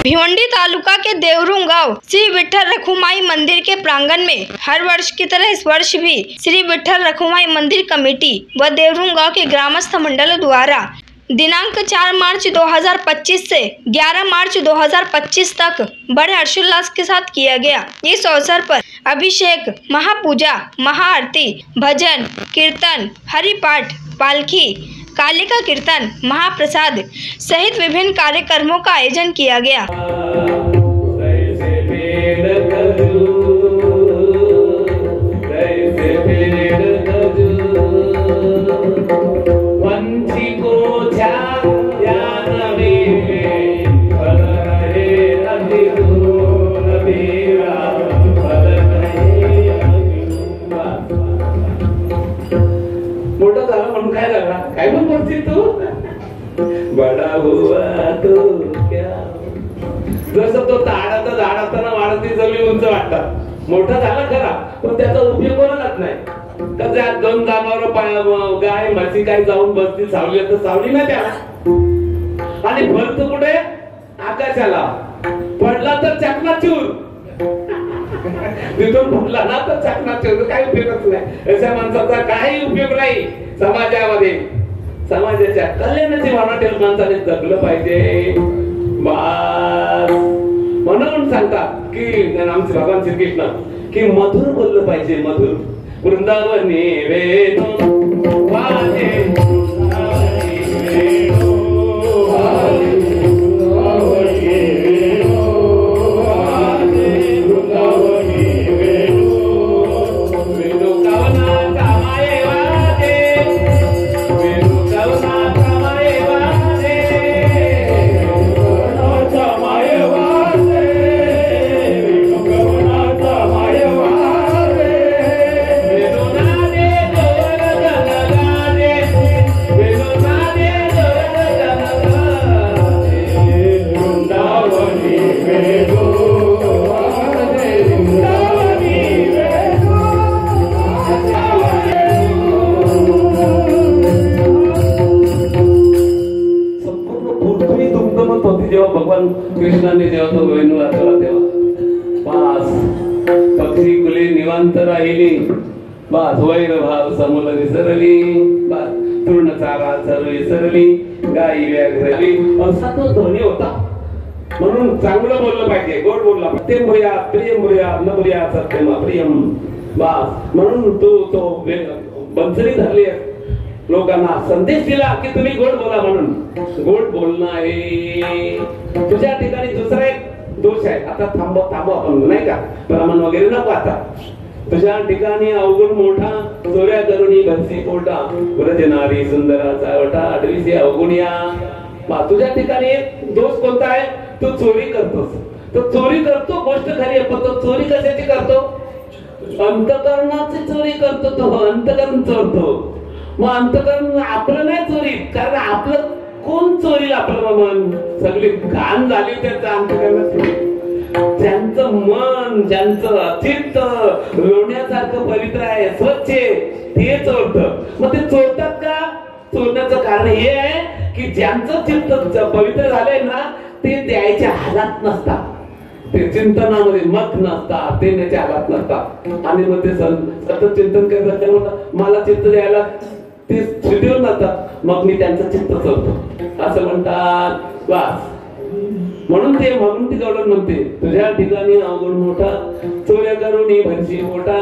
भिवंडी तालुका के देवरू गांव श्री विठल रखुमाई मंदिर के प्रांगण में हर वर्ष की तरह इस वर्ष भी श्री विठल रखुमाई मंदिर कमेटी व देवरू गांव के ग्रामस्थ मंडल द्वारा दिनांक 4 मार्च 2025 से 11 मार्च 2025 तक बड़े हर्षोल्लास के साथ किया गया। इस अवसर पर अभिषेक, महापूजा, महाआरती, भजन, कीर्तन, हरिपाठ, पालकी, कालिका कीर्तन, महाप्रसाद सहित विभिन्न कार्यक्रमों का आयोजन किया गया। मोठा झाला म्हणून काय लागला, काय पण बोलते तू, बडा हुआ तो क्या, जसं तो झाडातना वाढती जमीन उंच वाटतात. मोठा झाला खरा पण त्याचा उपयोग कोणालाच नाही. त्यात दोन जनावर गाय म्हशी काय जाऊन बसती सावली तर सावली नाही त्याला. आणि भरत कुठे आकाशाला, पडला तर चकनाचूर, तिथून पडला ना तर चकनाचूर, काही उपयोगच नाही. अशा माणसाचा काही उपयोग नाही समाजामध्ये. समाजाच्या कल्याणाची भावना ठेवून माणसाने जगलं पाहिजे. म्हणून सांगतात की आमचे भगवान श्रीकृष्ण की मधुर बोललं पाहिजे. मधुर वृंदावनी वेणू वाजे, जेव्हा भगवान कृष्णाने जेव्हा तो वेणू वाजवला तेव्हा पास पक्षी कुले निवांत राहिली, बास वैर भाव समूल विसरली, बास तृण चारा सर्व विसरली, गाई व्याघ्रली, असा तो ध्वनी होता. म्हणून चांगलं बोललं पाहिजे, गोड बोलला पाहिजे. ते भूया प्रियम भूया न भूया सत्यम प्रियम, बास म्हणून तो बंसरी धरली, लोकांना संदेश दिला की तुम्ही गोड बोला. म्हणून गोड बोलणं आहे. तुझ्या ठिकाणी दुसरा एक दोष आहे. आता थांबव आपण नाही का, प्रमाण वगैरे नको. आता तुझ्या ठिकाणी अवगुण मोठा, चोऱ्या करुणी भरसी पोटा, व्रजनारी सुंदरा चावटा, आडवीसी अवगुणिया. तुझ्या ठिकाणी एक दोष कोणता आहे, तू चोरी करतोस. तो चोरी करतो, गोष्ट खरी आहे, पण तो चोरी कशाची करतो, अंतकरणाची चोरी करतो. तो अंतकरण चोरतो. मग अंतकरण आपलं नाही चोरी, कारण आपलं कोण चोरी, आपलं मन सगळी घाण झाली त्याचं अंतकरण. ज्यांचं मन, ज्यांचं चित्त लोण्यासारखं पवित्र आहे, स्वच्छ, ते चोरत. मग ते चोरतात का, चोरण्याचं कारण हे आहे की ज्यांचं चित्त पवित्र झालंय ना, ते द्यायच्या हालात नसतात, ते चिंतनामध्ये मग्न असतात, ते त्याच्या हालात नसतात. आणि मग ते सतत चिंतन करत असल्यामुळे मला चित्त द्यायला ते शिदीवर नसतात. मग मी त्यांचं चित्त चोरतो असं म्हणतात. वास म्हणून ती गवळण म्हणते, तुझ्या ठिकाणी अवगुण मोठा, चोऱ्या करुणी भरशी मोठा,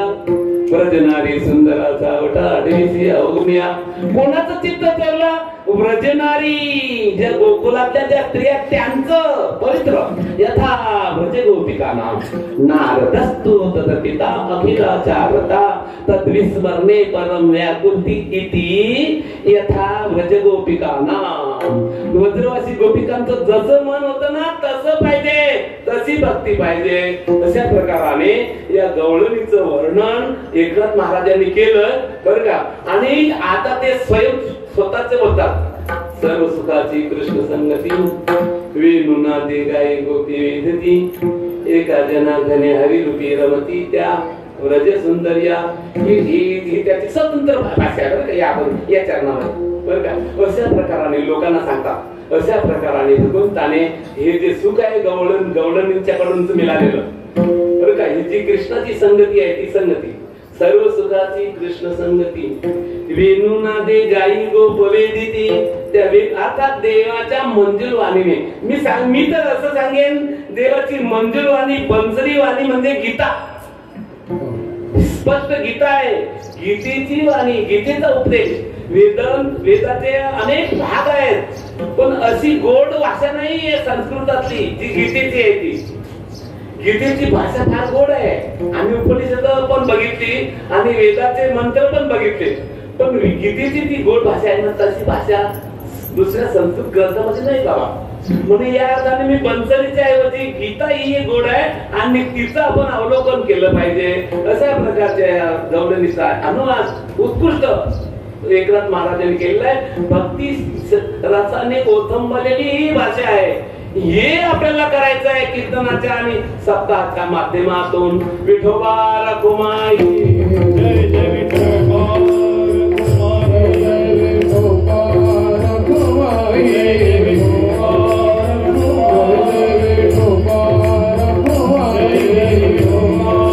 व्रजनारी सुंदरा चावटा, आडवीसी अवगुणिया. कोणाचं चित्त चोरलं, व्रजनारी, ज्या गोकुलातल्या ज्या स्त्रिया त्यांचं पवित्र. यथा व्रज गोपिका नाम नारदस्तु तदपिता अखिलाचारता तद्विस्मरणे परम व्याकुलती इति यथा व्रज गोपिका नाम. व्रजवासी गोपिकांचं जसं मन होतं ना तसं पाहिजे, तशी भक्ती पाहिजे. तशा प्रकाराने या गवळणीचं वर्णन एकनाथ महाराजांनी केलं बरं का. आणि आता ते स्वतःचे बोलतात, सर्व सुखाची कृष्ण संगती, वेणुना दे गाय गोपी वेदती, एका जनार्दने हरिरूपी रमती, त्या व्रज सुंदर्या. ही त्याची स्वतंत्र भाषा आहे बरं का, या चरणामध्ये बरं का. अशा प्रकाराने लोकांना सांगतात अशा प्रकाराने भगवंताने हे जे सुख आहे गवळणींच्याकडून मिळालेलं बरं का, ही जी कृष्णाची संगती आहे ती संगती सर्व सुखाची कृष्ण संगती वेणूना दे गाई गोप वेदिती त्या आता देवाच्या मंजूर वाणीने मी तर असं सांगेन, देवाची मंजूर वाणी बंसरी वाणी म्हणजे गीता, स्पष्ट गीता आहे, गीतेची वाणी, गीतेचा उपदेश, वेदाचे अनेक भाग आहेत, पण अशी गोड भाषा नाही आहे संस्कृतातली जी गीतेची आहे ती. गीतेची भाषा फार गोड आहे. आम्ही उपनिषद पण बघितली आणि वेदाचे मंत्र पण बघितले, पण गीतेची ती गोड भाषा आहे ना, तशी भाषा दुसऱ्या संस्कृत ग्रंथामध्ये नाही बाबा. म्हणून या अर्थाने मी बंसरीच्या ऐवजी गीता ही गोड आहे आणि तिचं आपण अवलोकन केलं पाहिजे. अशा प्रकारच्या गवळणीचा अनुवाद उत्कृष्ट एकनाथ महाराजांनी केलेला आहे. भक्ती रसाने ओथंबलेली ही भाषा आहे. हे आपल्याला करायचं आहे कीर्तनाच्या आणि सप्ताहाच्या माध्यमातून. विठोबा रखुमाई जय जय विठोबा रखुमाई जय विठोबा रखुमाई जय विठोबा रखुमाई जय विठोबा रखुमाई जय विठोबा रखुमाई जय विठोबा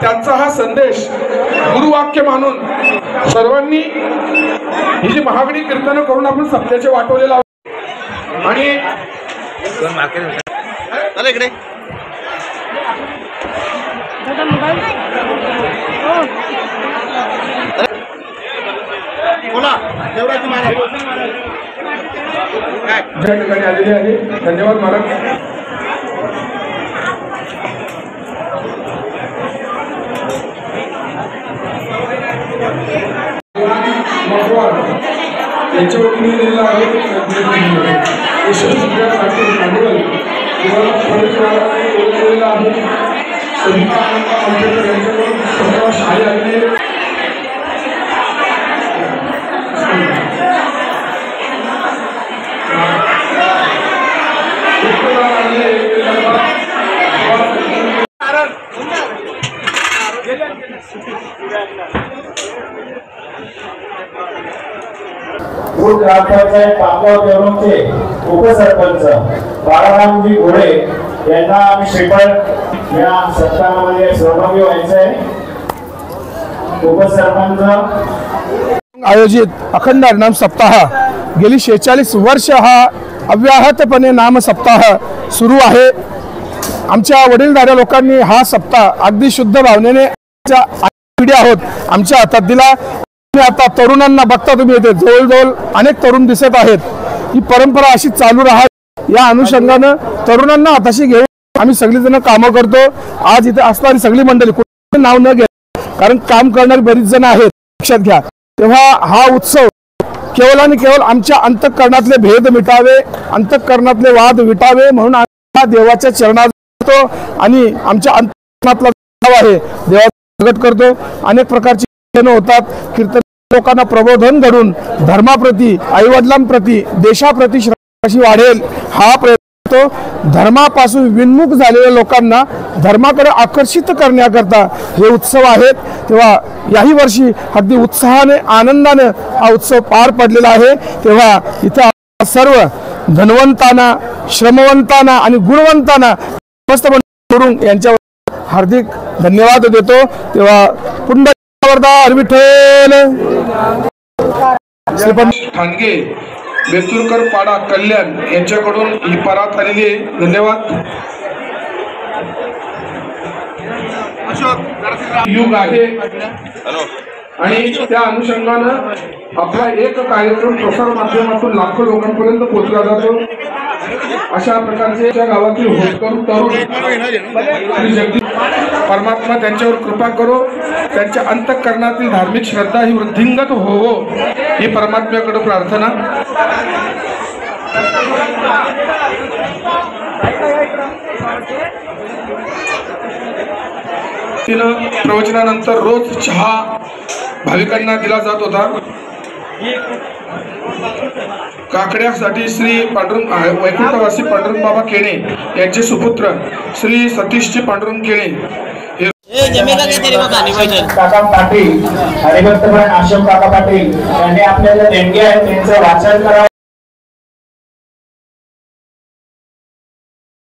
त्यांचा हा संदेश गुरुवाक्य मानून सर्वांनी ही जी महागडी कीर्तन करून आपण सत्याचे वाटवले लावले आणि इकडे ज्या ठिकाणी आलेले आहे. धन्यवाद महाराज. यांच्या वतीने दिलेला आहे शाळे आलेले ग्रामपंचायत पाकगाव देवरुंगचे उपसरपंच बाळारामजी घोडे यांना आम्ही श्रीफळ या सत्कारामध्ये सहभागी व्हायचे आहे। उपसरपंच आयोजित अखंड हरिनाम सप्ताह गेली 46 वर्ष हा अव्याहतपणे नाम सप्ताह सुरू आहे। आमच्या वडीलधाऱ्या लोकांनी हा सप्ताह अगदी शुद्ध भावनेने पिढी आहोत आमच्या हातात दिला। आता तरुणांना बघता तुम्ही येते जवळजवळ अनेक तरुण दिसत आहेत। ही परंपरा अशी चालू राहावी या अनुषंगाने तरुणांना हाताशी घेऊन आम्ही सगळीजण कामं करतो। आज इथे असणारी सगळी मंडळी कुठे नाव न घ्या कारण काम करणारी बरीच जण आहेत लक्षात घ्या। तेव्हा हा उत्सव केवळ आणि केवळ आमच्या अंतःकरणातले भेद मिटावे अंतःकरणातले वाद मिटावे म्हणून आम्ही देवाच्या चरणात जातो आणि आमच्या अंतःकरणातला देव आहे देवाचा प्रगट करतो। अनेक प्रकारची कीर्तन होतात। कीर्तन लोकांना प्रबोधन घडून धर्माप्रती आईवडिलांप्रती देशाप्रती श्रद्धा वाढेल हा प्रयत्न होतो। धर्मापासून विन्मुख झालेल्या लोकांना धर्माकडे आकर्षित करण्याकरता हे उत्सव आहेत। तेव्हा याही वर्षी अगदी उत्साहाने आनंदाने हा उत्सव पार पडलेला आहे। तेव्हा इथं सर्व धनवंतांना श्रमवंतांना आणि गुणवंतांना मस्त करून यांच्यावर हार्दिक धन्यवाद देतो। तेव्हा पुंडलिक विठ्ठल ठाणगे बेतुरकर पाडा कल्याण यांच्याकडून ही परात आलेली आहे। धन्यवाद। युग आहे आणि त्या अनुषंगानं आपला एक कार्यक्रम प्रसार माध्यमातून लाखो लोकांपर्यंत पोहोचला जातो। अशा प्रकारचे त्या गावातील होतकरू तरुण आणि जगदीश परमात्मा त्यांच्यावर कृपा करो त्यांच्या अंतःकरणातील धार्मिक श्रद्धा ही वृद्धिंगत होवो ही परमात्म्याकडे प्रार्थना। प्रवचनानंतर रोज चहा भाविकांना दिला जात होता। काकड्यासाठी श्री पांडुरंग वैकुंठवासी पांडुरंग बाबा केणे यांचे सुपुत्र श्री सतीशजी पांडुरंग केणे काका पाटील हरिभक्त अशोक काका पाटील यांनी आपल्याला देणगी आहे त्यांचं वाचन करावं।